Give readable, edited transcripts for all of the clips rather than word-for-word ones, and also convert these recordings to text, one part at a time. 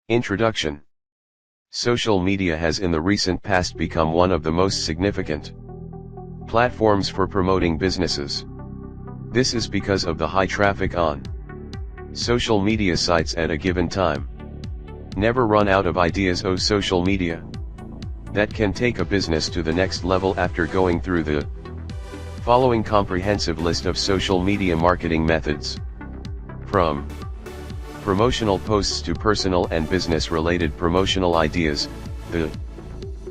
Introduction. Social media has in the recent past become one of the most significant platforms for promoting businesses. This is because of the high traffic on social media sites at a given time. Never run out of ideas. Social media that can take a business to the next level after going through the following comprehensive list of social media marketing methods. From promotional posts to personal and business-related promotional ideas, the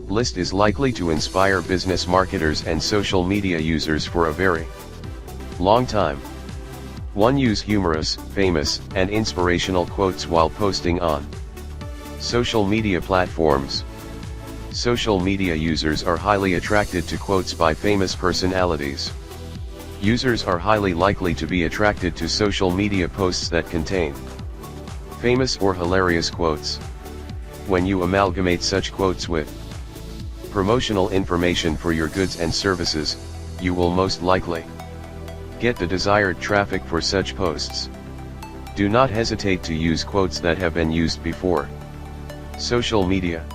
list is likely to inspire business marketers and social media users for a very long time. 1. Use humorous, famous, and inspirational quotes while posting on social media platforms. Social media users are highly attracted to quotes by famous personalities. Users are highly likely to be attracted to social media posts that contain famous or hilarious quotes. When you amalgamate such quotes with promotional information for your goods and services, you will most likely get the desired traffic for such posts. Do not hesitate to use quotes that have been used before. Social media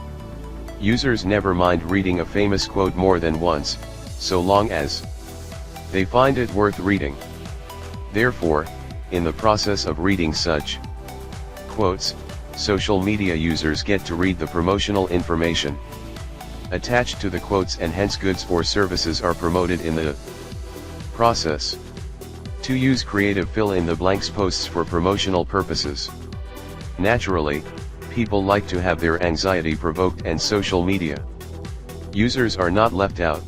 users never mind reading a famous quote more than once, so long as they find it worth reading. Therefore, in the process of reading such quotes, social media users get to read the promotional information attached to the quotes, and hence goods or services are promoted in the process. 2. Use creative fill-in-the-blanks posts for promotional purposes. Naturally, people like to have their anxiety provoked, and social media users are not left out.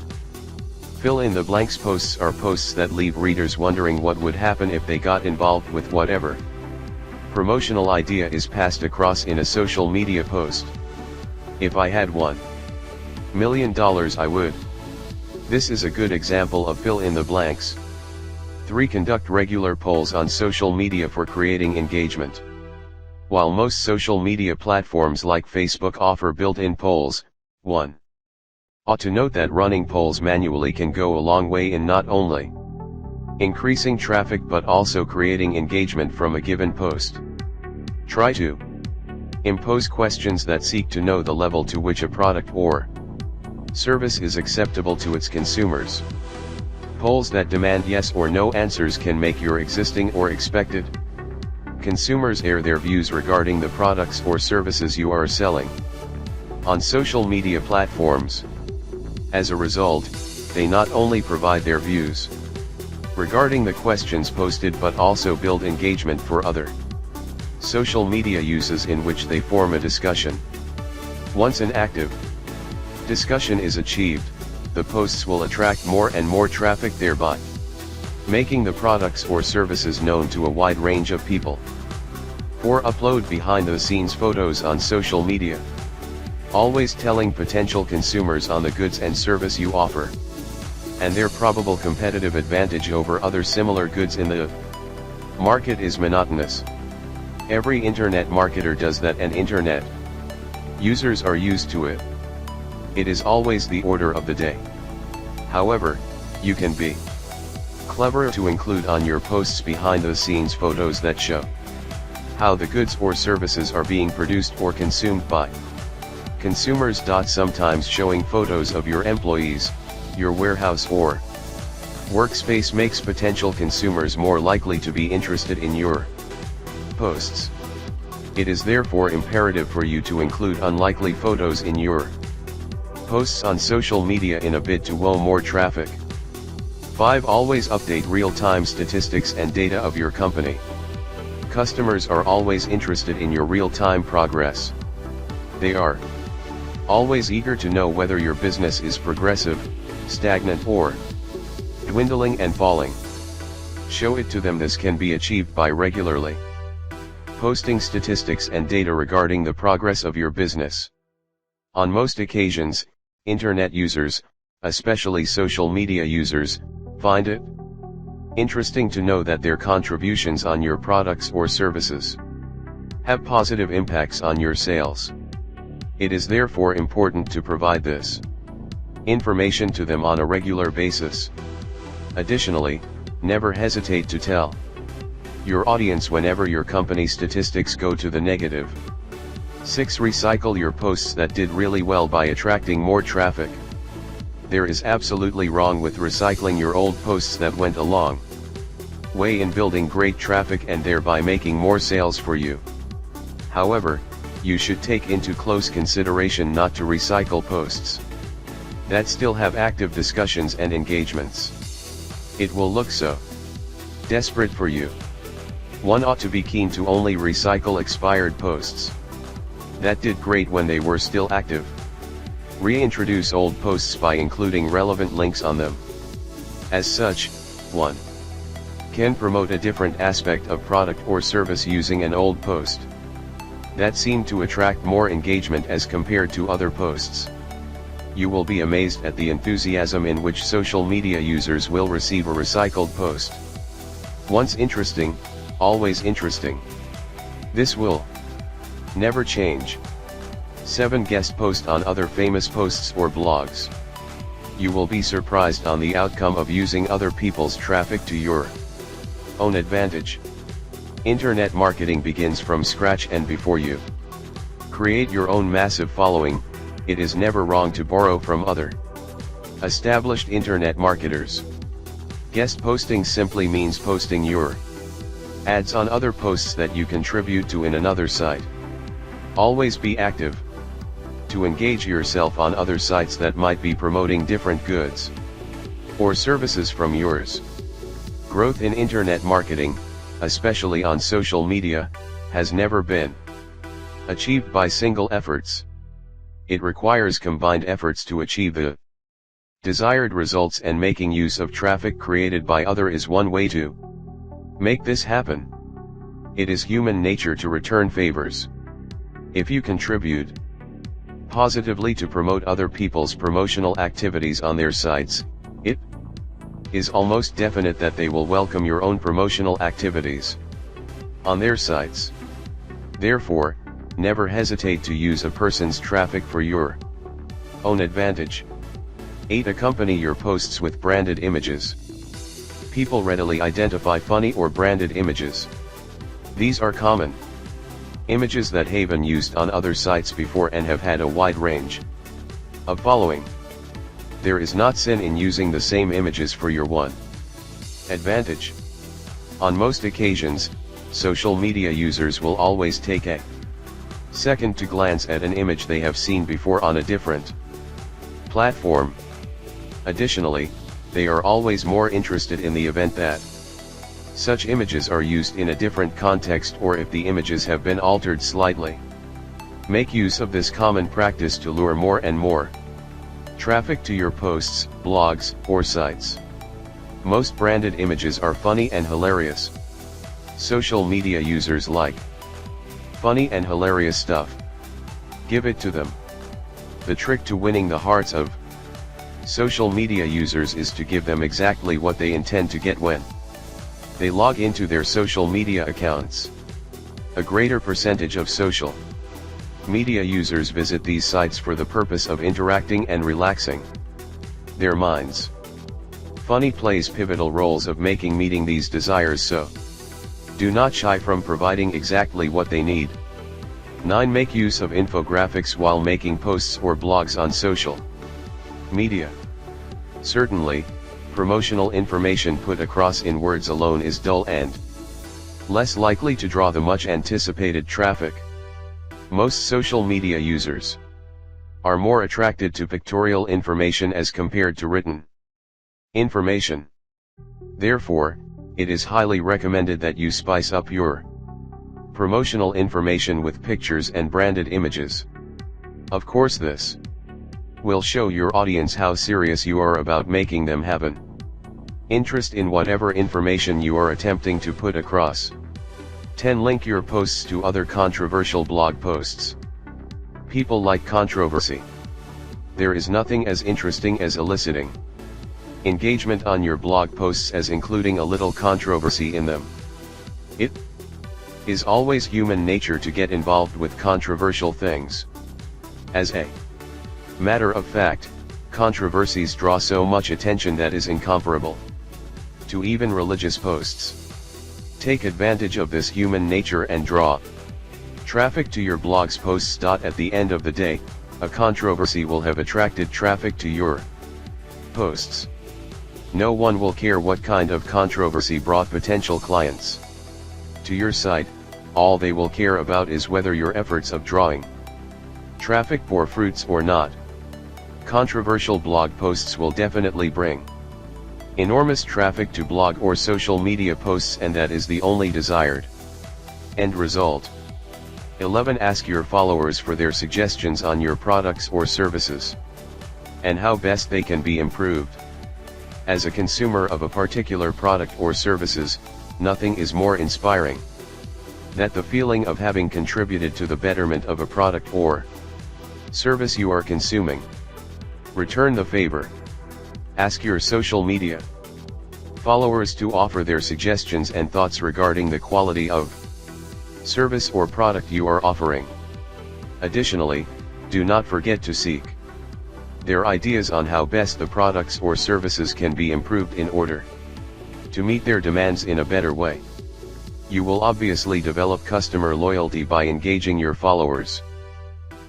Fill-in-the-blanks posts are posts that leave readers wondering what would happen if they got involved with whatever promotional idea is passed across in a social media post. If I had $1 million I would. This is a good example of fill-in-the-blanks. 3. Conduct regular polls on social media for creating engagement. While most social media platforms like Facebook offer built-in polls, 1. ought to note that running polls manually can go a long way in not only increasing traffic but also creating engagement from a given post. Try to impose questions that seek to know the level to which a product or service is acceptable to its consumers. Polls that demand yes or no answers can make your existing or expected consumers air their views regarding the products or services you are selling on social media platforms. As a result, they not only provide their views regarding the questions posted but also build engagement for other social media uses in which they form a discussion. Once an active discussion is achieved, the posts will attract more and more traffic, thereby making the products or services known to a wide range of people. 4. Upload behind-the-scenes photos on social media. Always telling potential consumers on the goods and service you offer, and their probable competitive advantage over other similar goods in the market is monotonous. Every internet marketer does that, and internet users are used to it. It is always the order of the day. However, you can be clever to include on your posts behind-the-scenes photos that show how the goods or services are being produced or consumed by consumers. Sometimes showing photos of your employees, your warehouse or workspace makes potential consumers more likely to be interested in your posts. It is therefore imperative for you to include unlikely photos in your posts on social media in a bid to woo more traffic. 5. Always update real-time statistics and data of your company. Customers are always interested in your real-time progress. They are always eager to know whether your business is progressive, stagnant, or dwindling and falling. Show it to them. This can be achieved by regularly posting statistics and data regarding the progress of your business. On most occasions, internet users, especially social media users, find it interesting to know that their contributions on your products or services have positive impacts on your sales. It is therefore important to provide this information to them on a regular basis. Additionally, never hesitate to tell your audience whenever your company statistics go to the negative 6. Recycle your posts that did really well by attracting more traffic. There is absolutely wrong with recycling your old posts that went a long way in building great traffic and thereby making more sales for you. However, you should take into close consideration not to recycle posts that still have active discussions and engagements. It will look so desperate for you. One ought to be keen to only recycle expired posts that did great when they were still active. Reintroduce old posts by including relevant links on them. As such, 1. Can promote a different aspect of product or service using an old post that seemed to attract more engagement as compared to other posts. You will be amazed at the enthusiasm in which social media users will receive a recycled post. Once interesting, always interesting. This will never change. 7. Guest post on other famous posts or blogs. You will be surprised on the outcome of using other people's traffic to your own advantage. Internet marketing begins from scratch, and before you create your own massive following, it is never wrong to borrow from other established internet marketers. Guest posting simply means posting your ads on other posts that you contribute to in another site. Always be active to engage yourself on other sites that might be promoting different goods or services from yours. Growth in internet marketing, especially on social media, has never been achieved by single efforts. It requires combined efforts to achieve the desired results, and making use of traffic created by others is one way to make this happen. It is human nature to return favors. If you contribute positively to promote other people's promotional activities on their sites, it is almost definite that they will welcome your own promotional activities on their sites. Therefore, never hesitate to use a person's traffic for your own advantage. 8. Accompany your posts with branded images. People readily identify funny or branded images. These are common images that have been used on other sites before and have had a wide range of following. There is not sin in using the same images for your one advantage. On most occasions, social media users will always take a second to glance at an image they have seen before on a different platform. Additionally, they are always more interested in the event that such images are used in a different context, or if the images have been altered slightly. Make use of this common practice to lure more and more traffic to your posts, blogs, or sites. Most branded images are funny and hilarious. Social media users like funny and hilarious stuff. Give it to them. The trick to winning the hearts of social media users is to give them exactly what they intend to get when they log into their social media accounts. A greater percentage of social media users visit these sites for the purpose of interacting and relaxing their minds. Funny plays pivotal roles of meeting these desires, so do not shy from providing exactly what they need. 9. Make use of infographics while making posts or blogs on social media. Certainly, promotional information put across in words alone is dull and less likely to draw the much anticipated traffic. Most social media users are more attracted to pictorial information as compared to written information. Therefore, it is highly recommended that you spice up your promotional information with pictures and branded images. Of course, this will show your audience how serious you are about making them have an interest in whatever information you are attempting to put across. 10. Link your posts to other controversial blog posts. People like controversy. There is nothing as interesting as eliciting engagement on your blog posts as including a little controversy in them. It is always human nature to get involved with controversial things. As a matter of fact, controversies draw so much attention that is incomparable to even religious posts. Take advantage of this human nature and draw Traffic to your blog's posts. At the end of the day, a controversy will have attracted traffic to your posts. No one will care what kind of controversy brought potential clients to your site. All they will care about is whether your efforts of drawing traffic bore fruits or not. Controversial blog posts will definitely bring enormous traffic to blog or social media posts, and that is the only desired end result. 11. Ask your followers for their suggestions on your products or services, and how best they can be improved. As a consumer of a particular product or services, nothing is more inspiring than the feeling of having contributed to the betterment of a product or service you are consuming. Return the favor. Ask your social media followers to offer their suggestions and thoughts regarding the quality of service or product you are offering. Additionally, do not forget to seek their ideas on how best the products or services can be improved in order to meet their demands in a better way. You will obviously develop customer loyalty by engaging your followers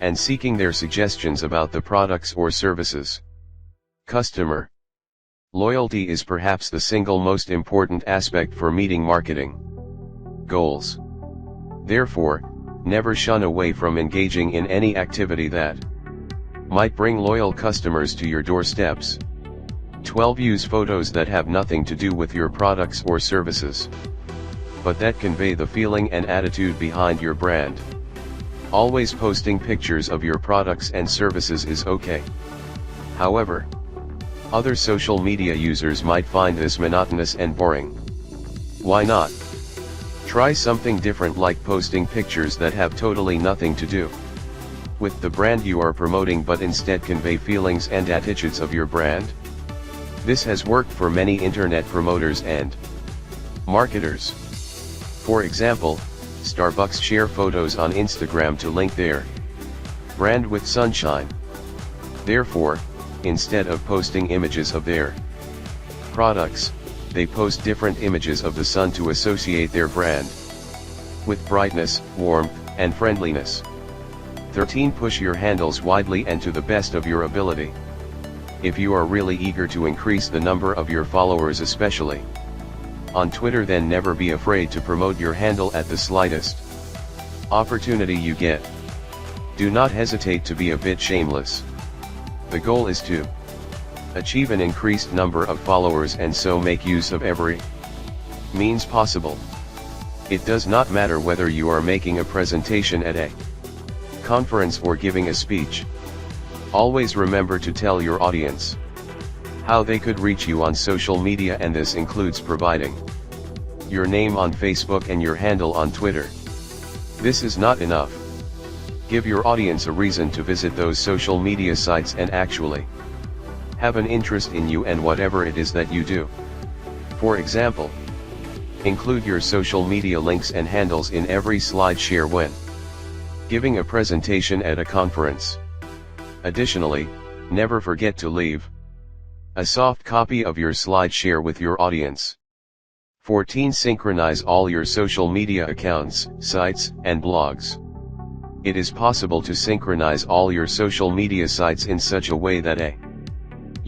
and seeking their suggestions about the products or services. Customer loyalty is perhaps the single most important aspect for meeting marketing goals. Therefore, never shun away from engaging in any activity that might bring loyal customers to your doorsteps. 12. Use photos that have nothing to do with your products or services, but that convey the feeling and attitude behind your brand. Always posting pictures of your products and services is okay. However, other social media users might find this monotonous and boring. Why not try something different, like posting pictures that have totally nothing to do with the brand you are promoting, but instead convey feelings and attitudes of your brand? This has worked for many internet promoters and marketers. For example, Starbucks share photos on Instagram to link their brand with sunshine. Therefore, instead of posting images of their products, they post different images of the sun to associate their brand with brightness, warmth, and friendliness. 13. Push your handles widely and to the best of your ability. If you are really eager to increase the number of your followers, especially on Twitter, then never be afraid to promote your handle at the slightest opportunity you get. Do not hesitate to be a bit shameless. The goal is to achieve an increased number of followers, and so make use of every means possible. It does not matter whether you are making a presentation at a conference or giving a speech. Always remember to tell your audience how they could reach you on social media, and this includes providing your name on Facebook and your handle on Twitter. This is not enough. Give your audience a reason to visit those social media sites and actually have an interest in you and whatever it is that you do. For example, include your social media links and handles in every slide share when giving a presentation at a conference. Additionally, never forget to leave a soft copy of your slide share with your audience. 14. Synchronize all your social media accounts, sites, and blogs. It is possible to synchronize all your social media sites in such a way that a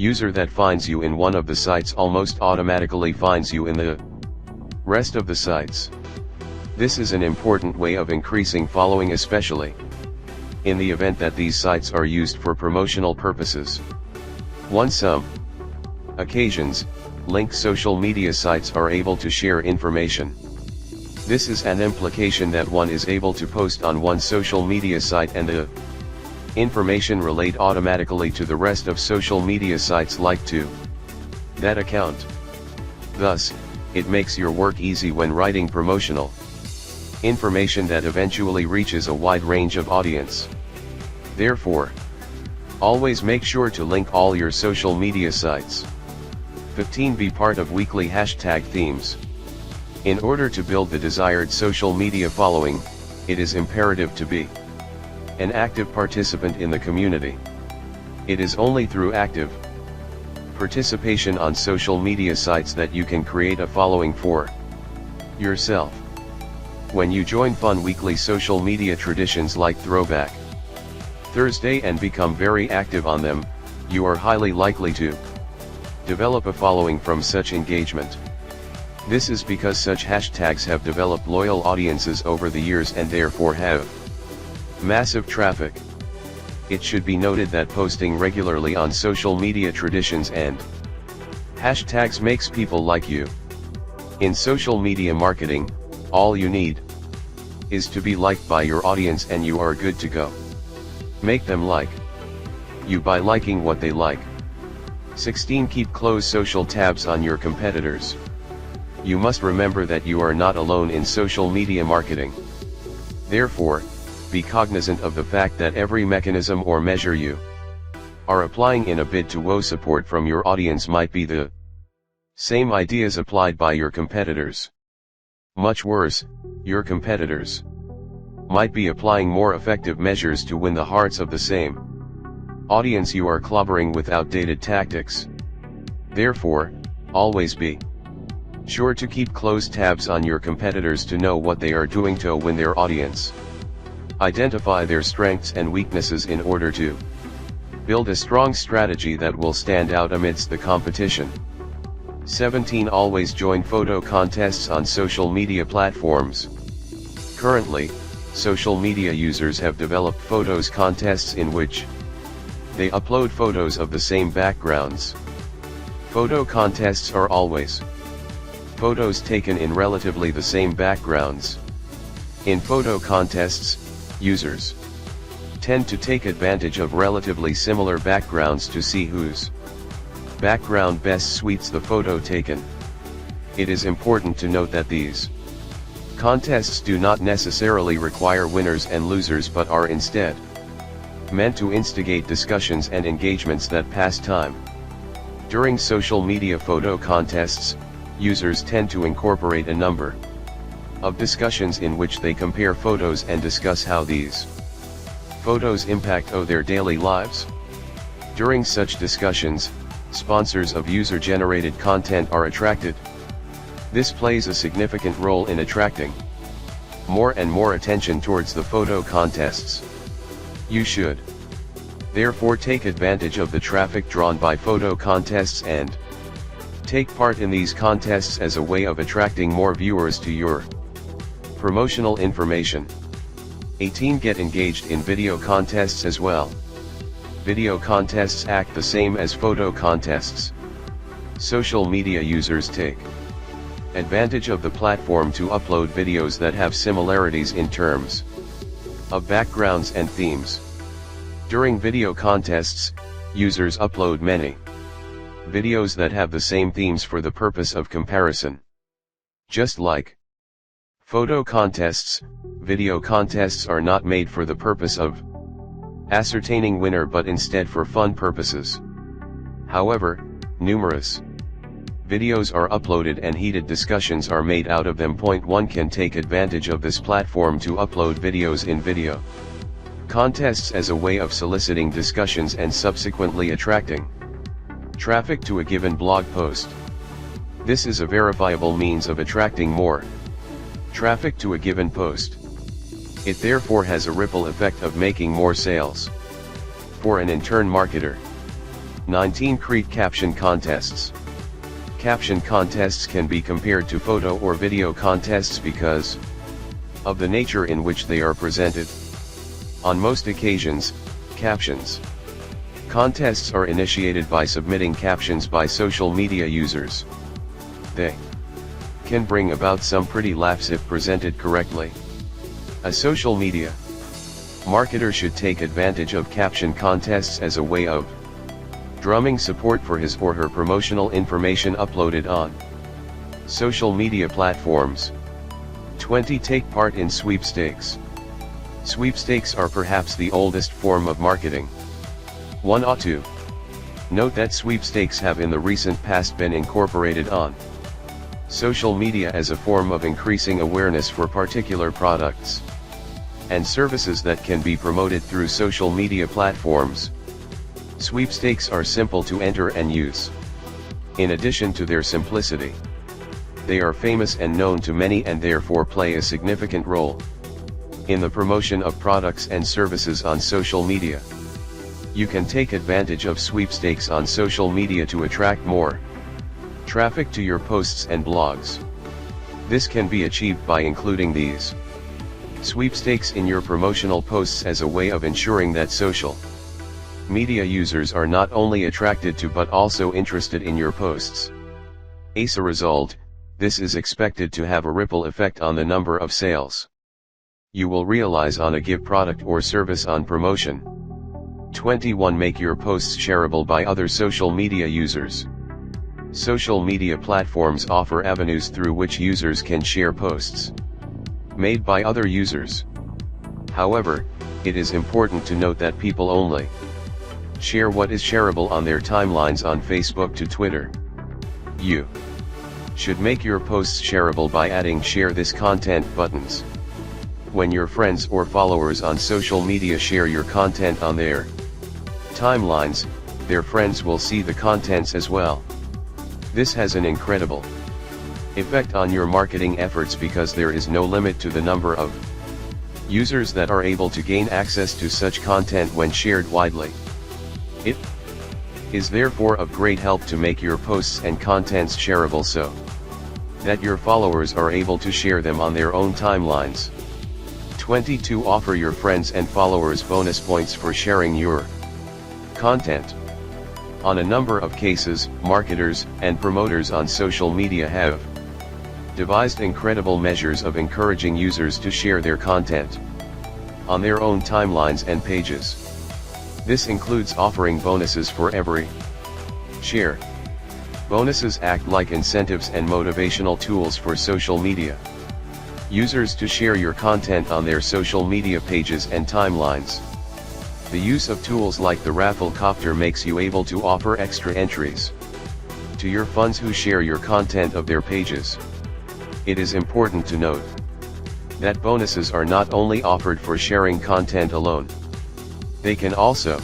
user that finds you in one of the sites almost automatically finds you in the rest of the sites. This is an important way of increasing following, especially in the event that these sites are used for promotional purposes. Some occasions, linked social media sites are able to share information. This is an implication that one is able to post on one social media site and the information relate automatically to the rest of social media sites linked to that account. Thus, it makes your work easy when writing promotional information that eventually reaches a wide range of audience. Therefore, always make sure to link all your social media sites. 15. Be part of weekly hashtag themes. In order to build the desired social media following, it is imperative to be an active participant in the community. It is only through active participation on social media sites that you can create a following for yourself. When you join fun weekly social media traditions like Throwback Thursday and become very active on them, you are highly likely to develop a following from such engagement. This is because such hashtags have developed loyal audiences over the years and therefore have massive traffic. It should be noted that posting regularly on social media traditions and hashtags makes people like you. In social media marketing, all you need is to be liked by your audience and you are good to go. Make them like you by liking what they like. 16. Keep close social tabs on your competitors. You must remember that you are not alone in social media marketing. Therefore, be cognizant of the fact that every mechanism or measure you are applying in a bid to woo support from your audience might be the same ideas applied by your competitors. Much worse, your competitors might be applying more effective measures to win the hearts of the same audience you are clobbering with outdated tactics. Therefore, always be sure to keep close tabs on your competitors to know what they are doing to win their audience. Identify their strengths and weaknesses in order to build a strong strategy that will stand out amidst the competition. 17. Always join photo contests on social media platforms. Currently, social media users have developed photos contests in which they upload photos of the same backgrounds. Photo contests are always photos taken in relatively the same backgrounds. In photo contests, users tend to take advantage of relatively similar backgrounds to see whose background best suits the photo taken. It is important to note that these contests do not necessarily require winners and losers but are instead meant to instigate discussions and engagements that pass time. During social media photo contests, users tend to incorporate a number of discussions in which they compare photos and discuss how these photos impact their daily lives. During such discussions, sponsors of user-generated content are attracted. This plays a significant role in attracting more and more attention towards the photo contests. You should therefore take advantage of the traffic drawn by photo contests and take part in these contests as a way of attracting more viewers to your promotional information. 18. Get engaged in video contests as well. Video contests act the same as photo contests. Social media users take advantage of the platform to upload videos that have similarities in terms of backgrounds and themes. During video contests, users upload many videos that have the same themes for the purpose of comparison. Just like photo contests, video contests are not made for the purpose of ascertaining winner but instead for fun purposes. However, numerous videos are uploaded and heated discussions are made out of them. One can take advantage of this platform to upload videos in video contests as a way of soliciting discussions and subsequently attracting traffic to a given blog post. This is a verifiable means of attracting more traffic to a given post. It therefore has a ripple effect of making more sales for an in-turn marketer. 19. Create caption contests. Caption contests can be compared to photo or video contests because of the nature in which they are presented. On most occasions, captions contests are initiated by submitting captions by social media users. They can bring about some pretty laughs if presented correctly. A social media marketer should take advantage of caption contests as a way of drumming support for his or her promotional information uploaded on social media platforms. 20. Take part in sweepstakes. Sweepstakes are perhaps the oldest form of marketing. One ought to note that sweepstakes have in the recent past been incorporated on social media as a form of increasing awareness for particular products and services that can be promoted through social media platforms. Sweepstakes are simple to enter and use. In addition to their simplicity, They are famous and known to many and therefore play a significant role in the promotion of products and services on social media. You can take advantage of sweepstakes on social media to attract more traffic to your posts and blogs. This can be achieved by including these sweepstakes in your promotional posts as a way of ensuring that social media users are not only attracted to but also interested in your posts. As a result, this is expected to have a ripple effect on the number of sales you will realize on a given product or service on promotion. 21. Make your posts shareable by other social media users. Social media platforms offer avenues through which users can share posts made by other users. However, it is important to note that people only share what is shareable on their timelines on Facebook to Twitter. You should make your posts shareable by adding "Share this content" buttons. When your friends or followers on social media share your content on their timelines, their friends will see the contents as well. This has an incredible effect on your marketing efforts because there is no limit to the number of users that are able to gain access to such content when shared widely. It is therefore of great help to make your posts and contents shareable so that your followers are able to share them on their own timelines. 22. Offer your friends and followers bonus points for sharing your content. On a number of cases, marketers and promoters on social media have devised incredible measures of encouraging users to share their content on their own timelines and pages. This includes offering bonuses for every share. Bonuses act like incentives and motivational tools for social media users to share your content on their social media pages and timelines. The use of tools like the raffle copter makes you able to offer extra entries to your fans who share your content of their pages. It is important to note that bonuses are not only offered for sharing content alone. They can also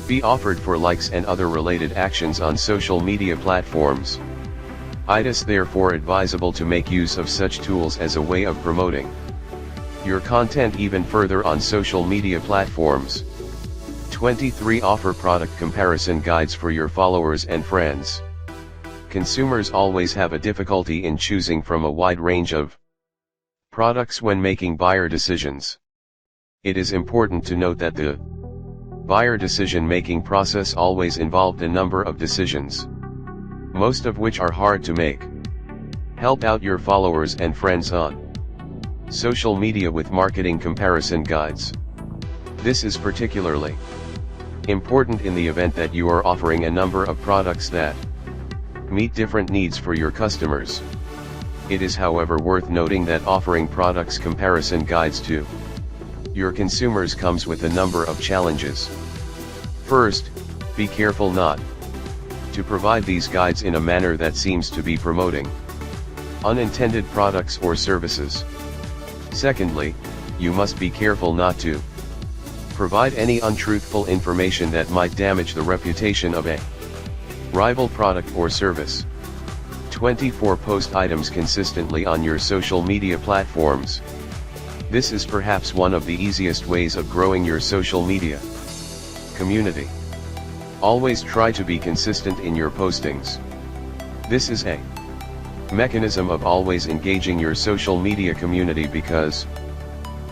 be offered for likes and other related actions on social media platforms. It is therefore advisable to make use of such tools as a way of promoting your content even further on social media platforms. 23. Offer product comparison guides for your followers and friends. Consumers always have a difficulty in choosing from a wide range of products when making buyer decisions. It is important to note that the buyer decision-making process always involved a number of decisions, most of which are hard to make. Help out your followers and friends on social media with marketing comparison guides. This is particularly important in the event that you are offering a number of products that meet different needs for your customers. It is however worth noting that offering products comparison guides to your consumers comes with a number of challenges. First, be careful not to provide these guides in a manner that seems to be promoting unintended products or services. Secondly, you must be careful not to provide any untruthful information that might damage the reputation of a rival product or service. 24. Post items consistently on your social media platforms. This is perhaps one of the easiest ways of growing your social media community. Always try to be consistent in your postings. This is a mechanism of always engaging your social media community because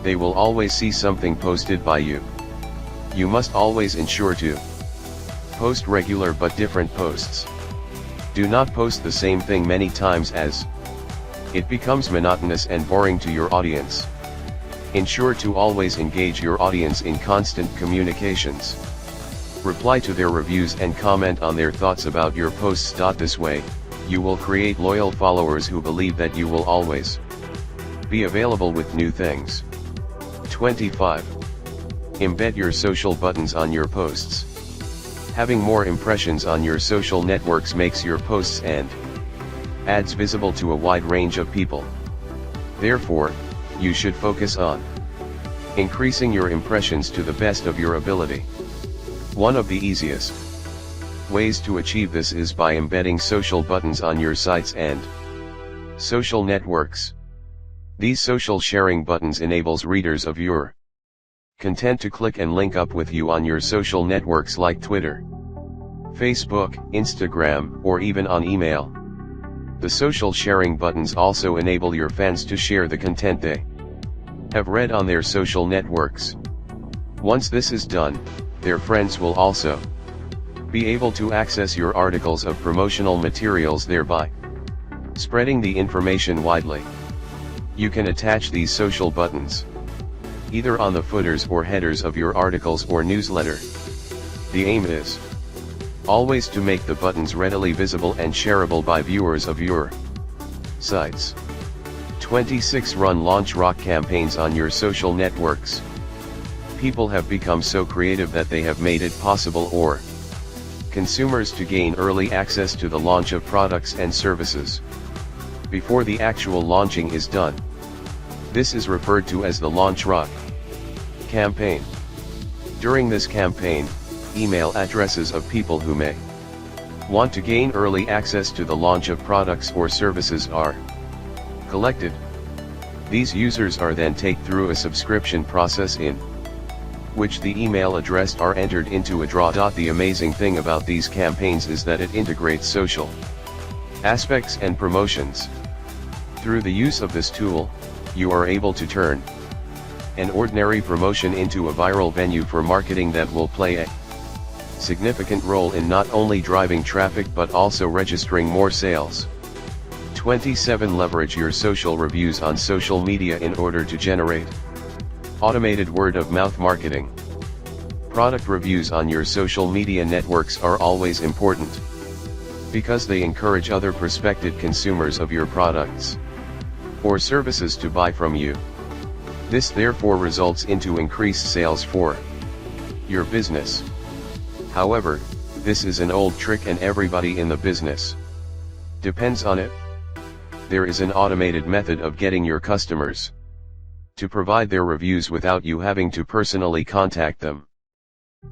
they will always see something posted by you. You must always ensure to post regular but different posts. Do not post the same thing many times as it becomes monotonous and boring to your audience. Ensure to always engage your audience in constant communications. Reply to their reviews and comment on their thoughts about your posts. This way, you will create loyal followers who believe that you will always be available with new things. 25. Embed your social buttons on your posts. Having more impressions on your social networks makes your posts and ads visible to a wide range of people. Therefore, you should focus on increasing your impressions to the best of your ability. One of the easiest ways to achieve this is by embedding social buttons on your sites and Social networks. These social sharing buttons enables readers of your content to click and link up with you on your social networks like Twitter, Facebook, Instagram, or even on email. The social sharing buttons also enable your fans to share the content they have read on their social networks. Once this is done, their friends will also be able to access your articles of promotional materials, thereby spreading the information widely. You can attach these social buttons either on the footers or headers of your articles or newsletter. The aim is always to make the buttons readily visible and shareable by viewers of your sites. 26. Run launch rock campaigns on your social networks. People have become so creative that they have made it possible for consumers to gain early access to the launch of products and services before the actual launching is done. This is referred to as the launch rock campaign. During this campaign, email addresses of people who may want to gain early access to the launch of products or services are collected. These users are then taken through a subscription process in which the email address are entered into a draw. The amazing thing about these campaigns is that it integrates social aspects and promotions. Through the use of this tool, you are able to turn an ordinary promotion into a viral venue for marketing that will play a significant role in not only driving traffic but also registering more sales. 27. Leverage your social reviews on social media in order to generate automated word-of-mouth marketing. Product reviews on your social media networks are always important because they encourage other prospective consumers of your products or services to buy from you. This therefore results into increased sales for your business. However, this is an old trick and everybody in the business depends on it. There is an automated method of getting your customers to provide their reviews without you having to personally contact them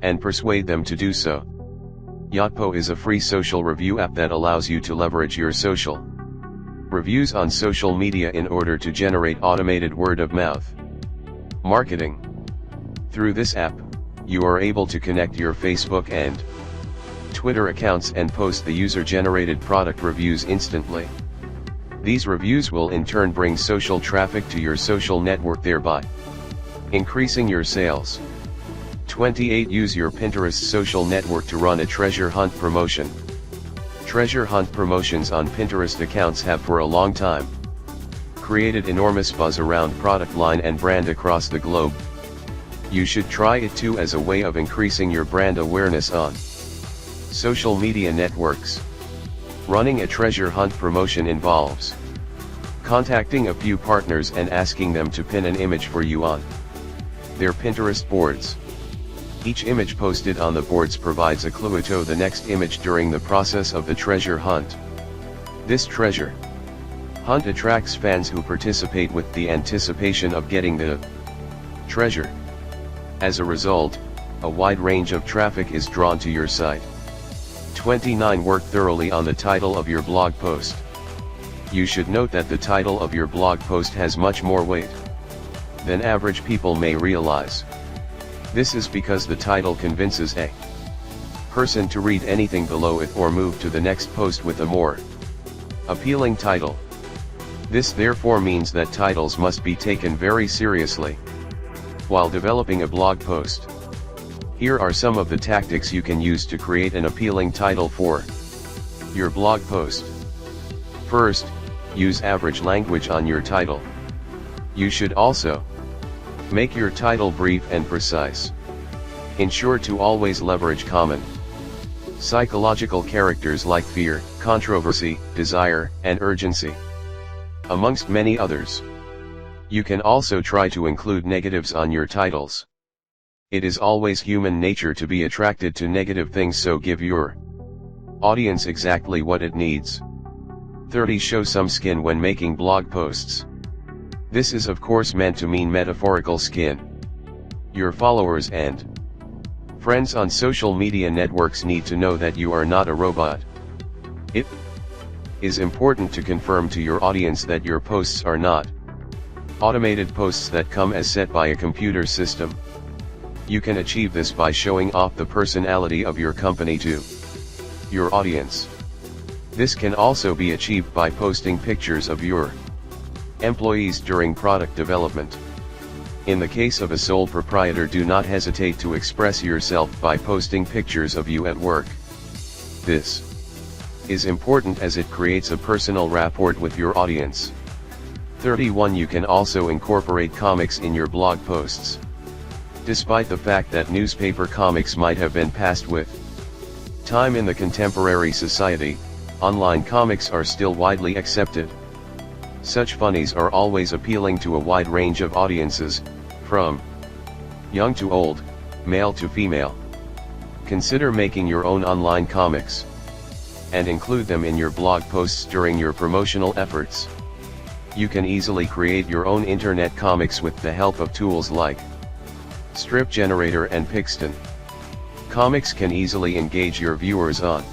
and persuade them to do so. Yotpo is a free social review app that allows you to leverage your social reviews on social media in order to generate automated word-of-mouth marketing. Through this app, you are able to connect your Facebook and Twitter accounts and post the user-generated product reviews instantly. These reviews will in turn bring social traffic to your social network, thereby increasing your sales. 28. Use your Pinterest social network to run a treasure hunt promotion. Treasure hunt promotions on Pinterest accounts have for a long time created enormous buzz around product line and brand across the globe. You should try it too as a way of increasing your brand awareness on social media networks. Running a treasure hunt promotion involves contacting a few partners and asking them to pin an image for you on their Pinterest boards. Each image posted on the boards provides a clue to the next image during the process of the treasure hunt. This treasure hunt attracts fans who participate with the anticipation of getting the treasure. As a result, a wide range of traffic is drawn to your site. 29. Work thoroughly on the title of your blog post. You should note that the title of your blog post has much more weight than average people may realize. This is because the title convinces a person to read anything below it or move to the next post with a more appealing title. This therefore means that titles must be taken very seriously while developing a blog post. Here are some of the tactics you can use to create an appealing title for your blog post. First, use average language on your title. You should also make your title brief and precise. Ensure to always leverage common psychological characters like fear, controversy, desire, and urgency, amongst many others. You can also try to include negatives on your titles. It is always human nature to be attracted to negative things, so give your audience exactly what it needs. 30. Show some skin when making blog posts. This is of course meant to mean metaphorical skin. Your followers and friends on social media networks need to know that you are not a robot. It is important to confirm to your audience that your posts are not automated posts that come as set by a computer system. You can achieve this by showing off the personality of your company to your audience. This can also be achieved by posting pictures of your employees during product development. In the case of a sole proprietor, do not hesitate to express yourself by posting pictures of you at work. This is important as it creates a personal rapport with your audience. 31. You can also incorporate comics in your blog posts. Despite the fact that newspaper comics might have been passed with time in the contemporary society, online comics are still widely accepted. Such funnies are always appealing to a wide range of audiences, from young to old, male to female. Consider making your own online comics and include them in your blog posts during your promotional efforts. You can easily create your own internet comics with the help of tools like Strip Generator and Pixton. Comics can easily engage your viewers on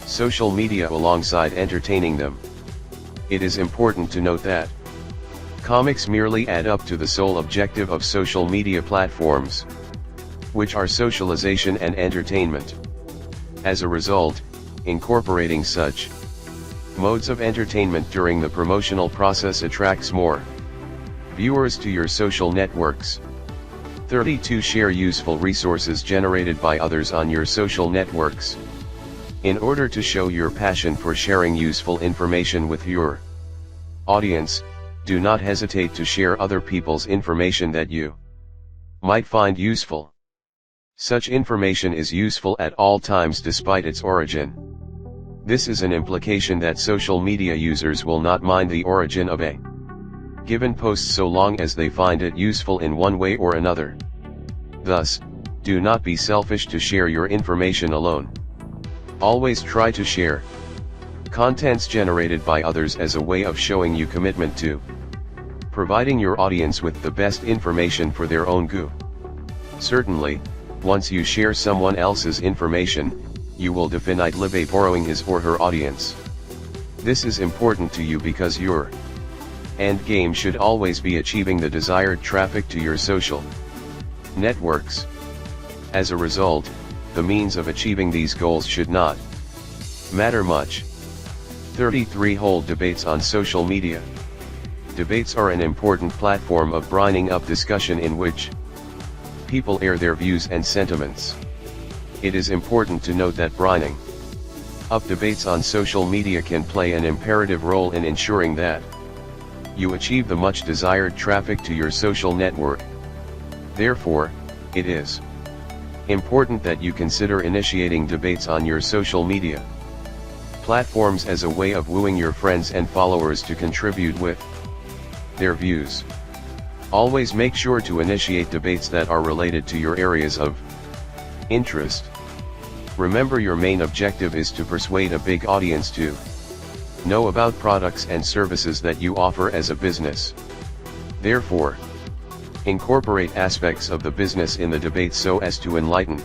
social media alongside entertaining them. It is important to note that comics merely add up to the sole objective of social media platforms, which are socialization and entertainment. As a result, incorporating such modes of entertainment during the promotional process attracts more viewers to your social networks. 32. Share useful resources generated by others on your social networks. In order to show your passion for sharing useful information with your audience, do not hesitate to share other people's information that you might find useful. Such information is useful at all times despite its origin. This is an implication that social media users will not mind the origin of a given post so long as they find it useful in one way or another. Thus, do not be selfish to share your information alone. Always try to share contents generated by others as a way of showing your commitment to providing your audience with the best information for their own good. Certainly, once you share someone else's information, you will definitely be borrowing his or her audience. This is important to you because your end game should always be achieving the desired traffic to your social networks. As a result, the means of achieving these goals should not matter much. 33. Hold debates on social media. Debates are an important platform of brining up discussion in which people air their views and sentiments. It is important to note that brining up debates on social media can play an imperative role in ensuring that you achieve the much desired traffic to your social network. Therefore, it is important that you consider initiating debates on your social media platforms as a way of wooing your friends and followers to contribute with their views. Always make sure to initiate debates that are related to your areas of interest. Remember, your main objective is to persuade a big audience to know about products and services that you offer as a business. Therefore, incorporate aspects of the business in the debate so as to enlighten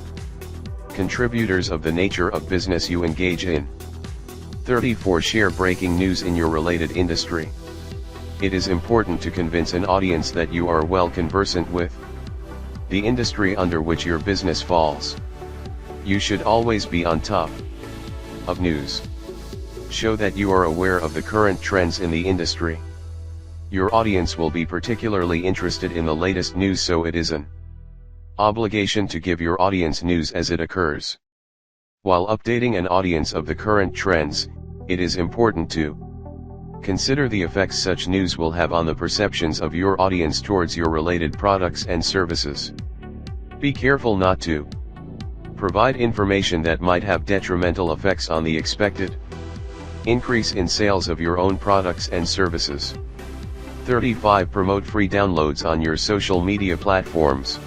contributors of the nature of business you engage in. 34. Share breaking news in your related industry. It is important to convince an audience that you are well conversant with the industry under which your business falls. You should always be on top of news. Show that you are aware of the current trends in the industry. Your audience will be particularly interested in the latest news, so it is an obligation to give your audience news as it occurs. While updating an audience of the current trends, it is important to consider the effects such news will have on the perceptions of your audience towards your related products and services. Be careful not to provide information that might have detrimental effects on the expected increase in sales of your own products and services. 35. Promote free downloads on your social media platforms.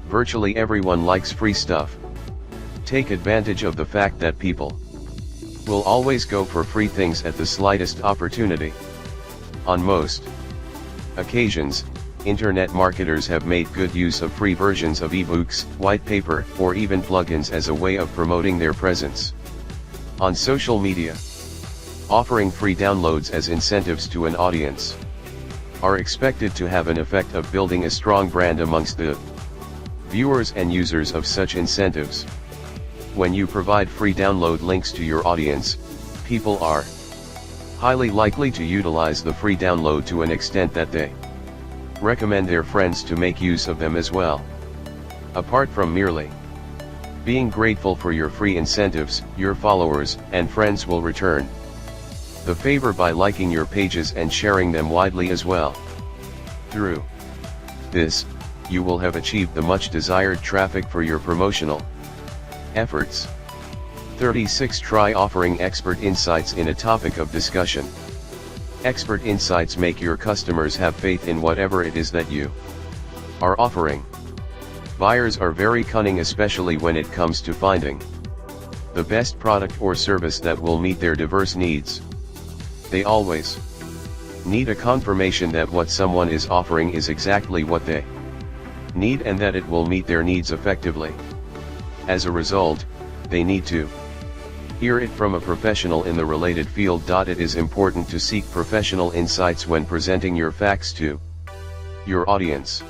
Virtually everyone likes free stuff. Take advantage of the fact that people will always go for free things at the slightest opportunity. On most occasions, internet marketers have made good use of free versions of ebooks, white paper, or even plugins as a way of promoting their presence on social media. offering free downloads as incentives to an audience, are expected to have an effect of building a strong brand amongst the viewers and users of such incentives. When you provide free download links to your audience, people are highly likely to utilize the free download to an extent that they recommend their friends to make use of them as well. Apart from merely being grateful for your free incentives, your followers and friends will return the favor by liking your pages and sharing them widely as well. Through this, you will have achieved the much desired traffic for your promotional efforts. 36. Try offering expert insights in a topic of discussion. Expert insights make your customers have faith in whatever it is that you are offering. Buyers are very cunning, especially when it comes to finding the best product or service that will meet their diverse needs. They always need a confirmation that what someone is offering is exactly what they need and that it will meet their needs effectively. As a result, they need to hear it from a professional in the related field. It is important to seek professional insights when presenting your facts to your audience.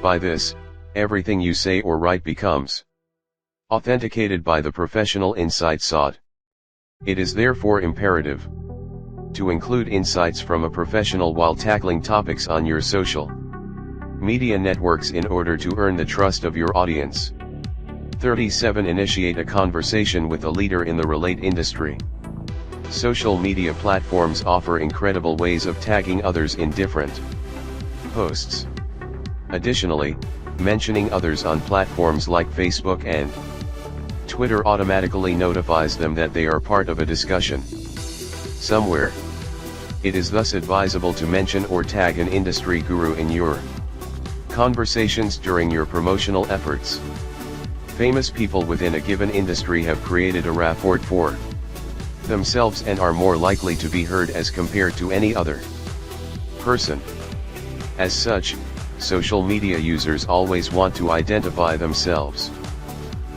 By this, everything you say or write becomes authenticated by the professional insight sought. It is therefore imperative to include insights from a professional while tackling topics on your social media networks in order to earn the trust of your audience. 37. Initiate a conversation with a leader in the related industry. Social media platforms offer incredible ways of tagging others in different posts. Additionally, mentioning others on platforms like Facebook and Twitter automatically notifies them that they are part of a discussion somewhere. It is thus advisable to mention or tag an industry guru in your conversations during your promotional efforts. Famous people within a given industry have created a rapport for themselves and are more likely to be heard as compared to any other person. As such, social media users always want to identify themselves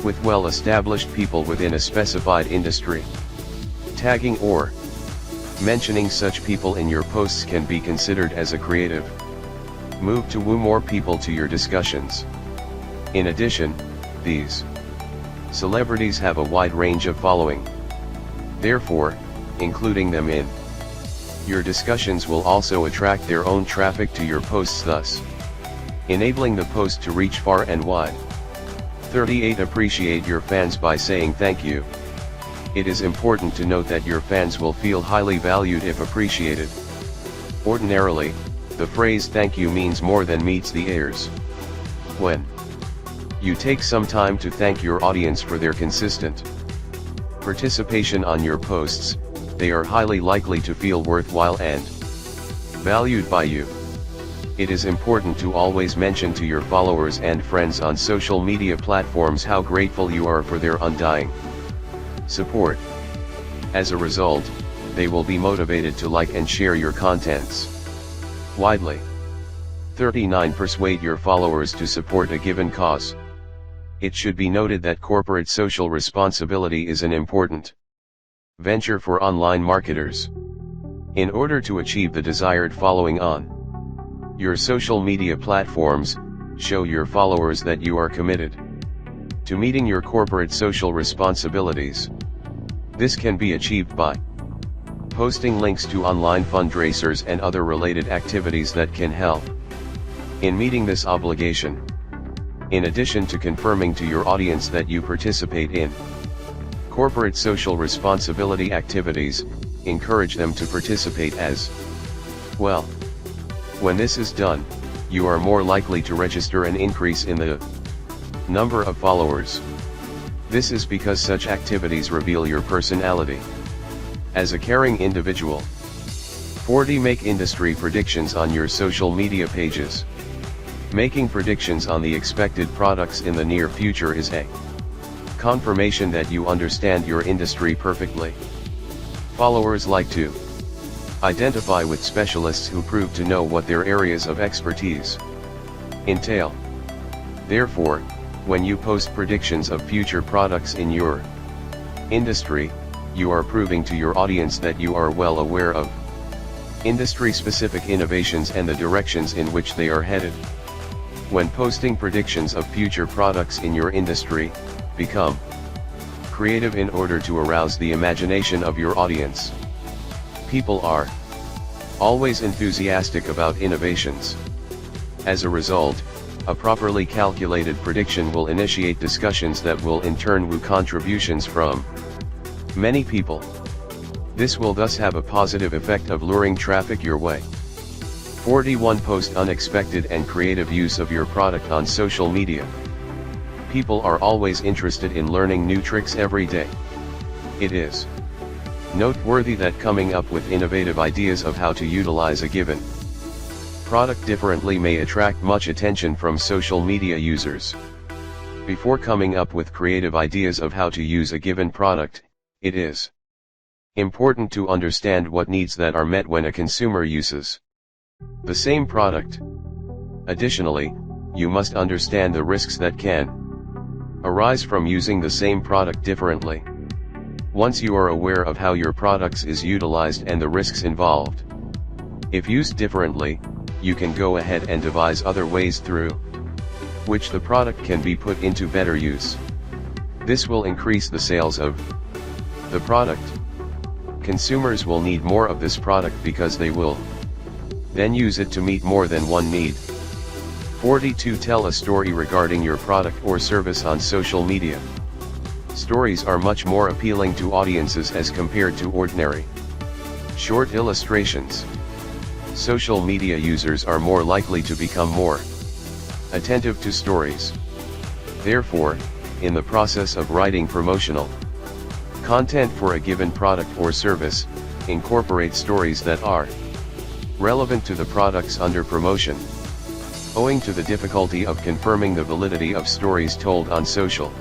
with well-established people within a specified industry. Tagging or mentioning such people in your posts can be considered as a creative move to woo more people to your discussions. In addition, these celebrities have a wide range of following. Therefore, including them in your discussions will also attract their own traffic to your posts, thus enabling the post to reach far and wide. 38. Appreciate your fans by saying thank you. It is important to note that your fans will feel highly valued if appreciated. Ordinarily, the phrase thank you means more than meets the ears. When you take some time to thank your audience for their consistent participation on your posts, they are highly likely to feel worthwhile and valued by you. It is important to always mention to your followers and friends on social media platforms how grateful you are for their undying support. As a result, they will be motivated to like and share your contents widely. 39. Persuade your followers to support a given cause. It should be noted that corporate social responsibility is an important venture for online marketers. In order to achieve the desired following on your social media platforms, show your followers that you are committed to meeting your corporate social responsibilities. This can be achieved by posting links to online fundraisers and other related activities that can help in meeting this obligation. In addition to confirming to your audience that you participate in corporate social responsibility activities, encourage them to participate as well. When this is done, you are more likely to register an increase in the number of followers. This is because such activities reveal your personality as a caring individual. 40. Make industry predictions on your social media pages. Making predictions on the expected products in the near future is a confirmation that you understand your industry perfectly. Followers like to identify with specialists who prove to know what their areas of expertise entail. Therefore, when you post predictions of future products in your industry, you are proving to your audience that you are well aware of industry-specific innovations and the directions in which they are headed. When posting predictions of future products in your industry, become creative in order to arouse the imagination of your audience. People are always enthusiastic about innovations. As a result, a properly calculated prediction will initiate discussions that will in turn woo contributions from many people. This will thus have a positive effect of luring traffic your way. 41. Post unexpected and creative use of your product on social media. People are always interested in learning new tricks every day. It is noteworthy that coming up with innovative ideas of how to utilize a given product differently may attract much attention from social media users. Before coming up with creative ideas of how to use a given product, it is important to understand what needs that are met when a consumer uses the same product. Additionally, you must understand the risks that can arise from using the same product differently. Once you are aware of how your products is utilized and the risks involved, if used differently, you can go ahead and devise other ways through which the product can be put into better use. This will increase the sales of the product. Consumers will need more of this product because they will then use it to meet more than one need. 42. Tell a story regarding your product or service on social media. Stories are much more appealing to audiences as compared to ordinary short illustrations. Social media users are more likely to become more attentive to stories. Therefore, in the process of writing promotional content for a given product or service, incorporate stories that are relevant to the products under promotion. Owing to the difficulty of confirming the validity of stories told on social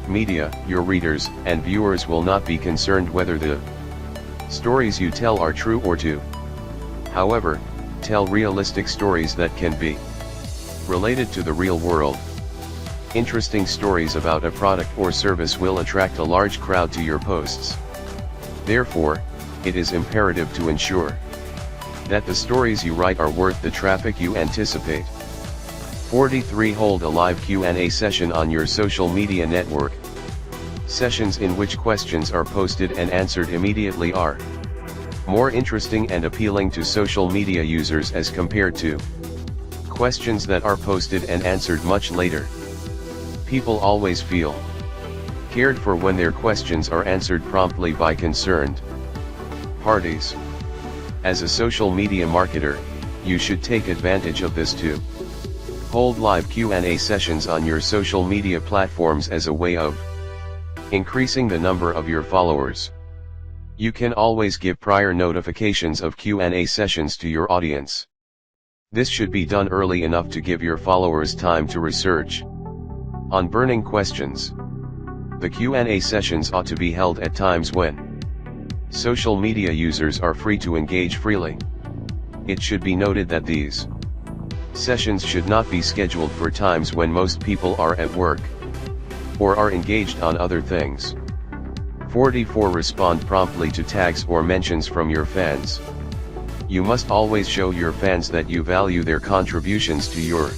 media, your readers and viewers will not be concerned whether the stories you tell are true or to. However, tell realistic stories that can be related to the real world. Interesting stories about a product or service will attract a large crowd to your posts. Therefore, it is imperative to ensure that the stories you write are worth the traffic you anticipate. 43. Hold a live Q&A session on your social media network. Sessions in which questions are posted and answered immediately are more interesting and appealing to social media users as compared to questions that are posted and answered much later. People always feel cared for when their questions are answered promptly by concerned parties. As a social media marketer, you should take advantage of this too. Hold live Q&A sessions on your social media platforms as a way of increasing the number of your followers. You can always give prior notifications of Q&A sessions to your audience. This should be done early enough to give your followers time to research on burning questions. The Q&A sessions ought to be held at times when social media users are free to engage freely. It should be noted that these sessions should not be scheduled for times when most people are at work or are engaged on other things. 44. Respond promptly to tags or mentions from your fans. You must always show your fans that you value their contributions to your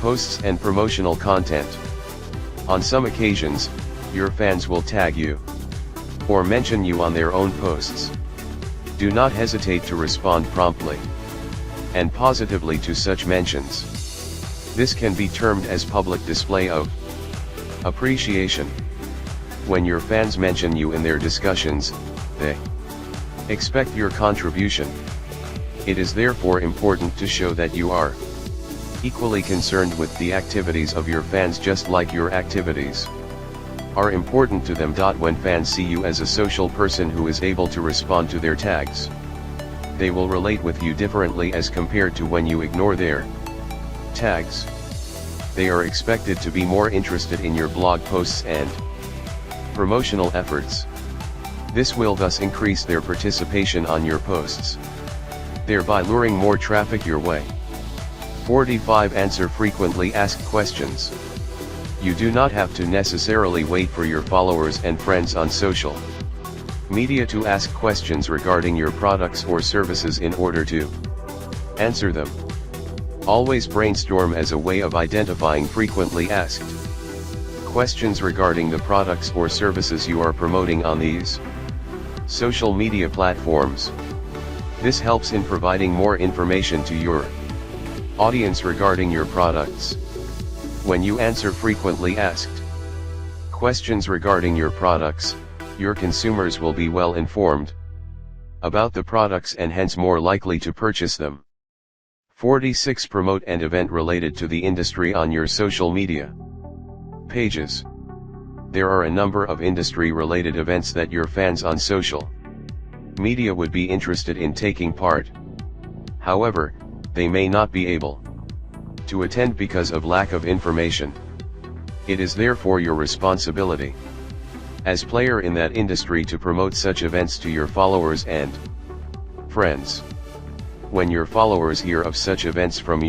posts and promotional content. On some occasions, your fans will tag you or mention you on their own posts. Do not hesitate to respond promptly and positively to such mentions. This can be termed as public display of appreciation. When your fans mention you in their discussions, they expect your contribution. It is therefore important to show that you are equally concerned with the activities of your fans just like your activities are important to them. When fans see you as a social person who is able to respond to their tags, they will relate with you differently as compared to when you ignore their tags. They are expected to be more interested in your blog posts and promotional efforts. This will thus increase their participation on your posts, thereby luring more traffic your way. 45. Answer frequently asked questions. You do not have to necessarily wait for your followers and friends on social Media to ask questions regarding your products or services in order to answer them. Always brainstorm as a way of identifying frequently asked questions regarding the products or services you are promoting on these social media platforms. This helps in providing more information to your audience regarding your products. When you answer frequently asked questions regarding your products, your consumers will be well informed about the products and hence more likely to purchase them. 46. Promote an event related to the industry on your social media pages. There are a number of industry-related events that your fans on social media would be interested in taking part. However, they may not be able to attend because of lack of information. It is therefore your responsibility as player in that industry to promote such events to your followers and friends. When your followers hear of such events from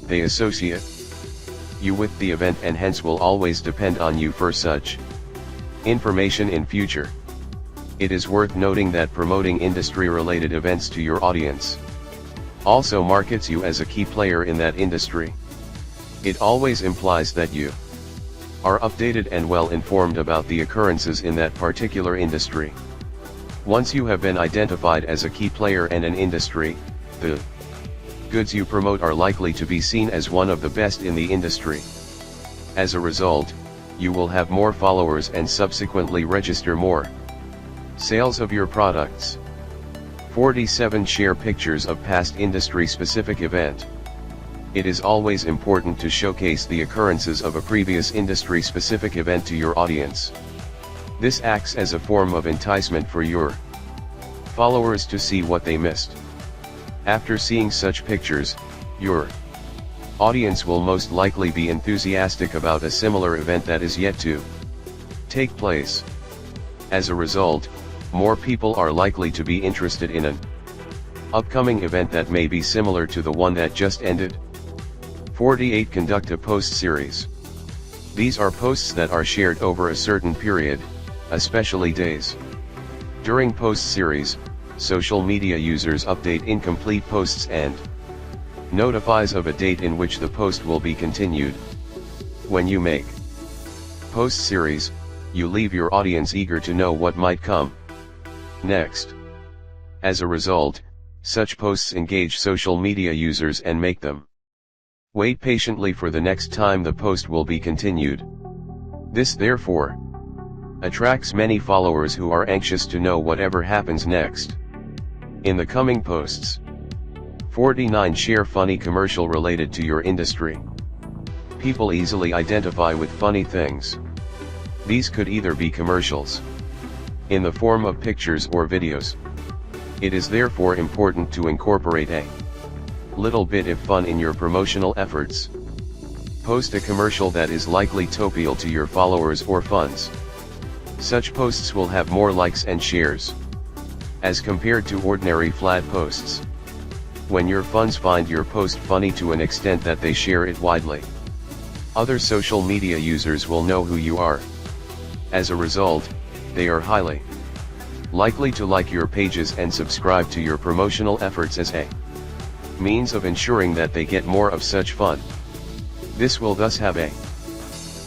they associate you with the event and hence will always depend on you for such information in future. It is worth noting that promoting industry-related events to your audience also markets you as a key player in that industry. It always implies that you are updated and well informed about the occurrences in that particular industry. Once you have been identified as a key player in an industry, the goods you promote are likely to be seen as one of the best in the industry. As a result, you will have more followers and subsequently register more sales of your products. 47. Share pictures of past industry-specific event. It is always important to showcase the occurrences of a previous industry-specific event to your audience. This acts as a form of enticement for your followers to see what they missed. After seeing such pictures, your audience will most likely be enthusiastic about a similar event that is yet to take place. As a result, more people are likely to be interested in an upcoming event that may be similar to the one that just ended. 48. Conduct a post series. These are posts that are shared over a certain period, especially days. During post series, social media users update incomplete posts and notifies of a date in which the post will be continued. When you make post series, you leave your audience eager to know what might come next. As a result, such posts engage social media users and make them wait patiently for the next time the post will be continued. This therefore attracts many followers who are anxious to know whatever happens next in the coming posts. 49. Share funny commercial related to your industry. People easily identify with funny things. These could either be commercials in the form of pictures or videos. It is therefore important to incorporate a little bit of fun in your promotional efforts. Post a commercial that is likely to appeal to your followers or fans. Such posts will have more likes and shares as compared to ordinary flat posts. When your fans find your post funny to an extent that they share it widely, other social media users will know who you are. As a result, they are highly likely to like your pages and subscribe to your promotional efforts as a means of ensuring that they get more of such fun. This will thus have a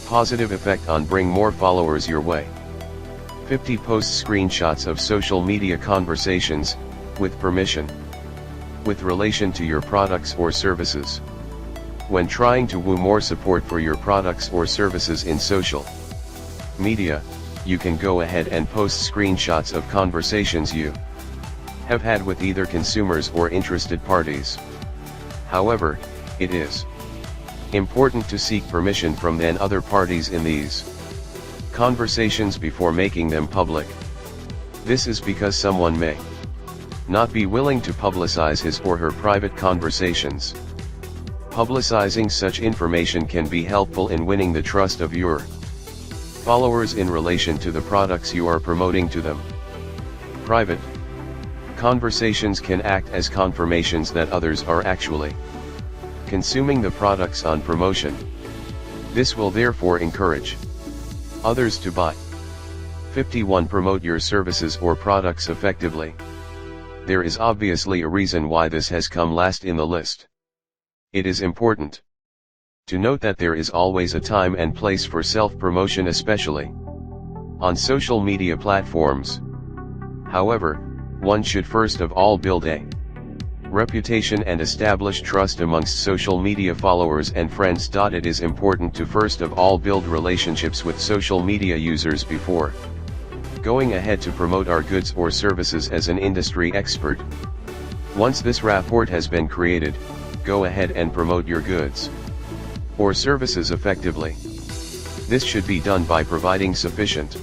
positive effect on bring more followers your way. 50. Post screenshots of social media conversations, with permission, with relation to your products or services. When trying to woo more support for your products or services in social media, you can go ahead and post screenshots of conversations you have had with either consumers or interested parties. However, it is important to seek permission from then other parties in these conversations before making them public. This is because someone may not be willing to publicize his or her private conversations. Publicizing such information can be helpful in winning the trust of your followers in relation to the products you are promoting to them. Private conversations can act as confirmations that others are actually consuming the products on promotion. This will therefore encourage others to buy. 51. Promote your services or products effectively. There is obviously a reason why this has come last in the list. It is important to note that there is always a time and place for self-promotion, especially on social media platforms. However, one should first of all build a reputation and establish trust amongst social media followers and friends. It is important to first of all build relationships with social media users before going ahead to promote our goods or services as an industry expert. Once this rapport has been created, go ahead and promote your goods or services effectively. This should be done by providing sufficient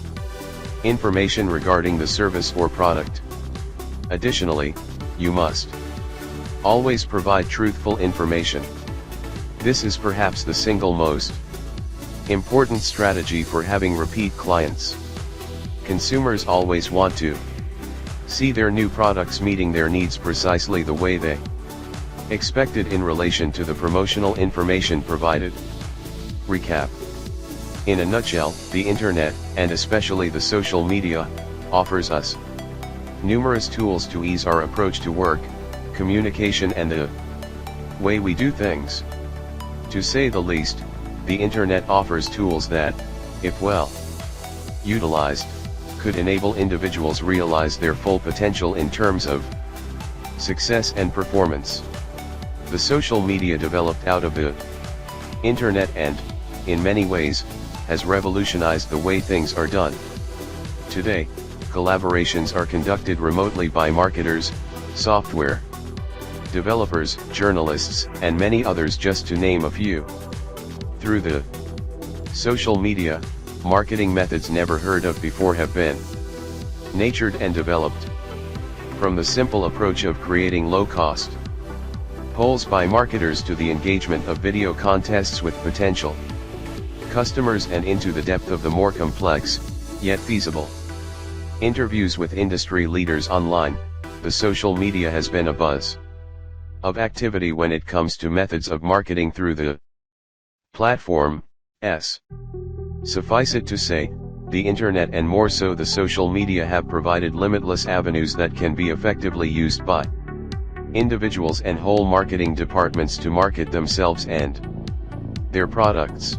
information regarding the service or product. Additionally, you must always provide truthful information. This is perhaps the single most important strategy for having repeat clients. Consumers always want to see their new products meeting their needs precisely the way they expected in relation to the promotional information provided. Recap. In a nutshell, the internet, and especially the social media, offers us numerous tools to ease our approach to work, communication and the way we do things. To say the least, the internet offers tools that, if well utilized, could enable individuals realize their full potential in terms of success and performance. The social media developed out of the internet and, in many ways, has revolutionized the way things are done. Today, collaborations are conducted remotely by marketers, software developers, journalists, and many others, just to name a few. Through the social media, marketing methods never heard of before have been nurtured and developed. From the simple approach of creating low-cost polls by marketers to the engagement of video contests with potential customers and into the depth of the more complex, yet feasible interviews with industry leaders online, the social media has been a buzz of activity when it comes to methods of marketing through the platform. Suffice it to say, the internet and more so the social media have provided limitless avenues that can be effectively used by individuals and whole marketing departments to market themselves and their products.